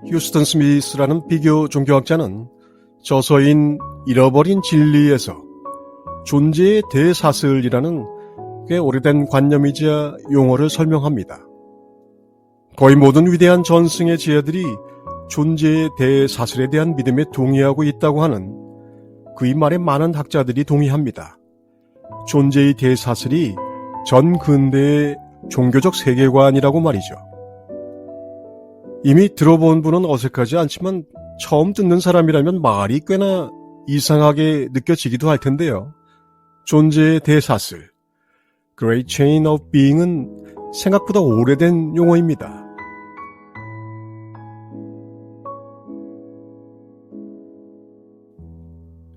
휴스턴 스미스라는 비교 종교학자는 저서인 잃어버린 진리에서 존재의 대사슬이라는 꽤 오래된 관념이자 용어를 설명합니다. 거의 모든 위대한 전승의 지혜들이 존재의 대사슬에 대한 믿음에 동의하고 있다고 하는 그의 말에 많은 학자들이 동의합니다. 존재의 대사슬이 전 근대의 종교적 세계관이라고 말이죠. 이미 들어본 분은 어색하지 않지만 처음 듣는 사람이라면 말이 꽤나 이상하게 느껴지기도 할 텐데요. 존재의 대사슬, Great Chain of Being은 생각보다 오래된 용어입니다.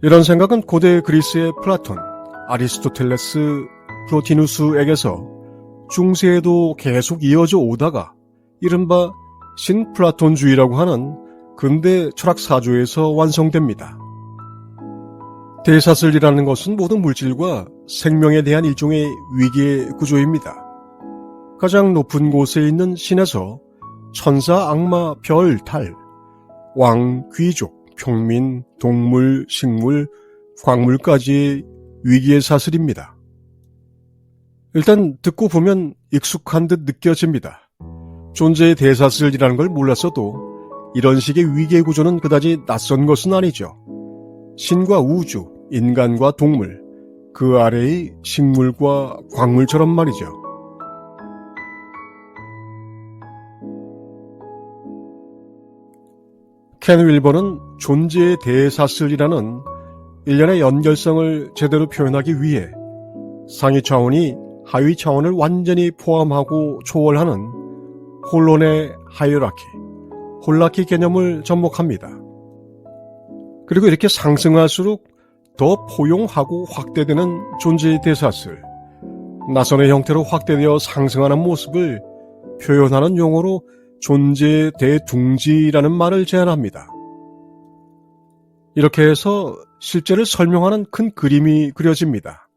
이런 생각은 고대 그리스의 플라톤, 아리스토텔레스, 플로티누스에게서 중세에도 계속 이어져 오다가 이른바 신플라톤주의라고 하는 근대 철학 사조에서 완성됩니다. 대사슬이라는 것은 모든 물질과 생명에 대한 일종의 위계 구조입니다. 가장 높은 곳에 있는 신에서 천사, 악마, 별, 달, 왕, 귀족, 평민, 동물, 식물, 광물까지의 위기의 사슬입니다. 일단 듣고 보면 익숙한 듯 느껴집니다. 존재의 대사슬이라는 걸 몰랐어도 이런 식의 위계 구조는 그다지 낯선 것은 아니죠. 신과 우주, 인간과 동물, 그 아래의 식물과 광물처럼 말이죠. 켄 윌버는 존재의 대사슬이라는 일련의 연결성을 제대로 표현하기 위해 상위 차원이 하위 차원을 완전히 포함하고 초월하는 홀론의 하이어라키, 홀라키 개념을 접목합니다. 그리고 이렇게 상승할수록 더 포용하고 확대되는 존재의 대사슬, 나선의 형태로 확대되어 상승하는 모습을 표현하는 용어로 존재의 대둥지라는 말을 제안합니다. 이렇게 해서 실제를 설명하는 큰 그림이 그려집니다.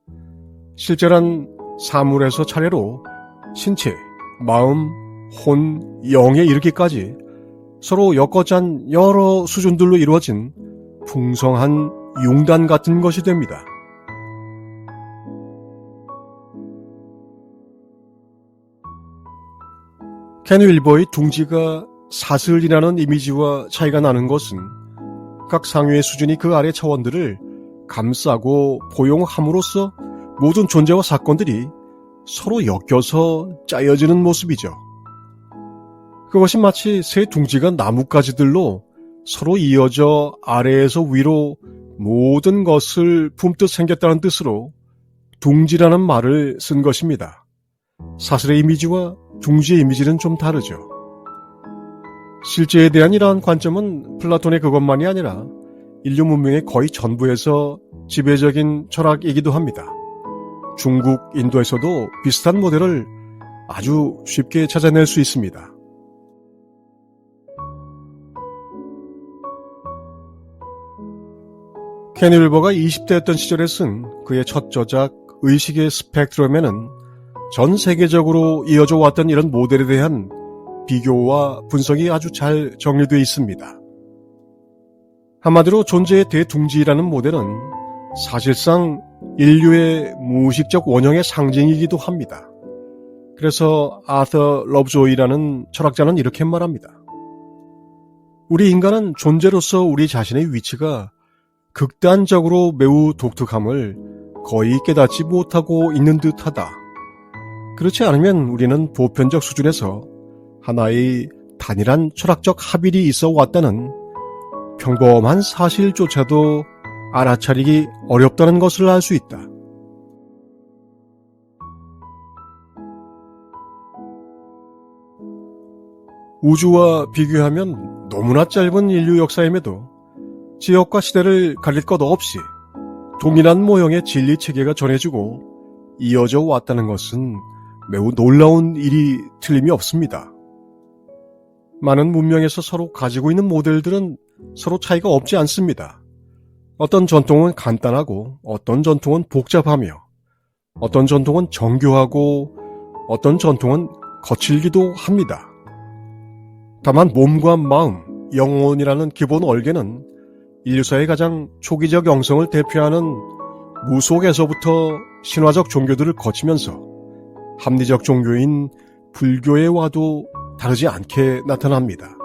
실제란 사물에서 차례로 신체, 마음, 혼, 영에 이르기까지 서로 엮어짠 여러 수준들로 이루어진 풍성한 융단 같은 것이 됩니다. 켄 윌버의 둥지가 사슬이라는 이미지와 차이가 나는 것은 각 상위의 수준이 그 아래 차원들을 감싸고 포용함으로써 모든 존재와 사건들이 서로 엮여서 짜여지는 모습이죠. 그것이 마치 새 둥지가 나뭇가지들로 서로 이어져 아래에서 위로 모든 것을 품듯 생겼다는 뜻으로 둥지라는 말을 쓴 것입니다. 사슬의 이미지와 둥지의 이미지는 좀 다르죠. 실제에 대한 이러한 관점은 플라톤의 그것만이 아니라 인류 문명의 거의 전부에서 지배적인 철학이기도 합니다. 중국, 인도에서도 비슷한 모델을 아주 쉽게 찾아낼 수 있습니다. 켄 윌버가 20대였던 시절에 쓴 그의 첫 저작 의식의 스펙트럼에는 전 세계적으로 이어져 왔던 이런 모델에 대한 비교와 분석이 아주 잘 정리되어 있습니다. 한마디로 존재의 대둥지라는 모델은 사실상 인류의 무의식적 원형의 상징이기도 합니다. 그래서 아서 러브조이라는 철학자는 이렇게 말합니다. 우리 인간은 존재로서 우리 자신의 위치가 극단적으로 매우 독특함을 거의 깨닫지 못하고 있는 듯하다. 그렇지 않으면 우리는 보편적 수준에서 하나의 단일한 철학적 합일이 있어 왔다는 평범한 사실조차도 알아차리기 어렵다는 것을 알 수 있다. 우주와 비교하면 너무나 짧은 인류 역사임에도 지역과 시대를 가릴 것 없이 동일한 모형의 진리 체계가 전해지고 이어져 왔다는 것은 매우 놀라운 일이 틀림이 없습니다. 많은 문명에서 서로 가지고 있는 모델들은 서로 차이가 없지 않습니다. 어떤 전통은 간단하고 어떤 전통은 복잡하며 어떤 전통은 정교하고 어떤 전통은 거칠기도 합니다. 다만 몸과 마음, 영혼이라는 기본 얼개는 인류사의 가장 초기적 영성을 대표하는 무속에서부터 신화적 종교들을 거치면서 합리적 종교인 불교에 와도 다르지 않게 나타납니다.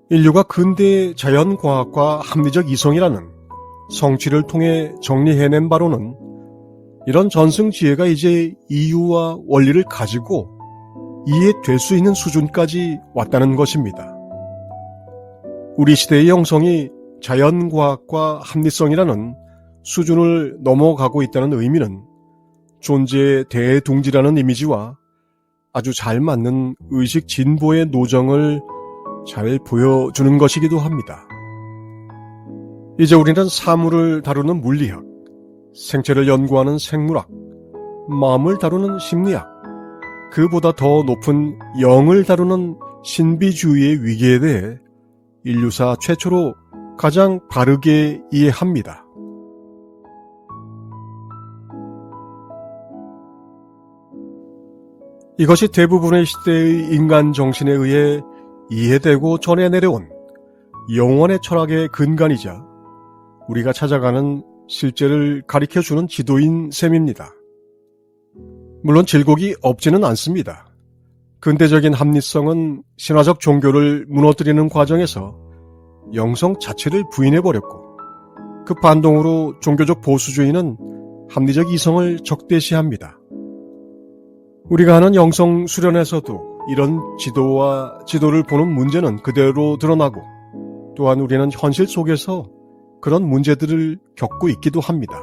인류가 근대의 자연과학과 합리적 이성이라는 성취를 통해 정리해낸 바로는 이런 전승지혜가 이제 이유와 원리를 가지고 이해될 수 있는 수준까지 왔다는 것입니다. 우리 시대의 영성이 자연과학과 합리성이라는 수준을 넘어가고 있다는 의미는 존재의 대둥지라는 이미지와 아주 잘 맞는 의식 진보의 노정을 잘 보여주는 것이기도 합니다. 이제 우리는 사물을 다루는 물리학, 생체를 연구하는 생물학, 마음을 다루는 심리학, 그보다 더 높은 영을 다루는 신비주의의 위기에 대해 인류사 최초로 가장 바르게 이해합니다. 이것이 대부분의 시대의 인간 정신에 의해 이해되고 전해 내려온 영원의 철학의 근간이자 우리가 찾아가는 실제를 가리켜주는 지도인 셈입니다. 물론 질곡이 없지는 않습니다. 근대적인 합리성은 신화적 종교를 무너뜨리는 과정에서 영성 자체를 부인해버렸고 그 반동으로 종교적 보수주의는 합리적 이성을 적대시합니다. 우리가 하는 영성 수련에서도 이런 지도를 보는 문제는 그대로 드러나고 또한 우리는 현실 속에서 그런 문제들을 겪고 있기도 합니다.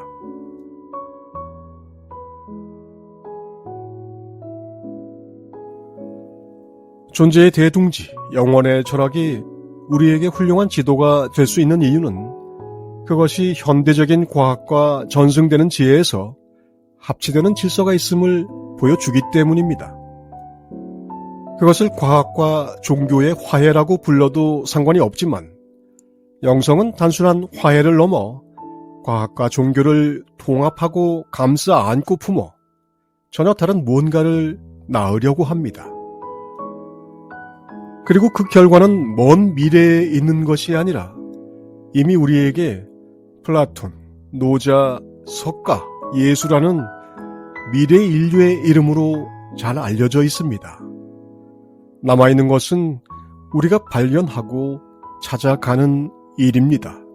존재의 대둥지, 영원의 철학이 우리에게 훌륭한 지도가 될 수 있는 이유는 그것이 현대적인 과학과 전승되는 지혜에서 합치되는 질서가 있음을 보여주기 때문입니다. 그것을 과학과 종교의 화해라고 불러도 상관이 없지만 영성은 단순한 화해를 넘어 과학과 종교를 통합하고 감싸 안고 품어 전혀 다른 무언가를 낳으려고 합니다. 그리고 그 결과는 먼 미래에 있는 것이 아니라 이미 우리에게 플라톤, 노자, 석가, 예수라는 미래 인류의 이름으로 잘 알려져 있습니다. 남아있는 것은 우리가 발견하고 찾아가는 일입니다.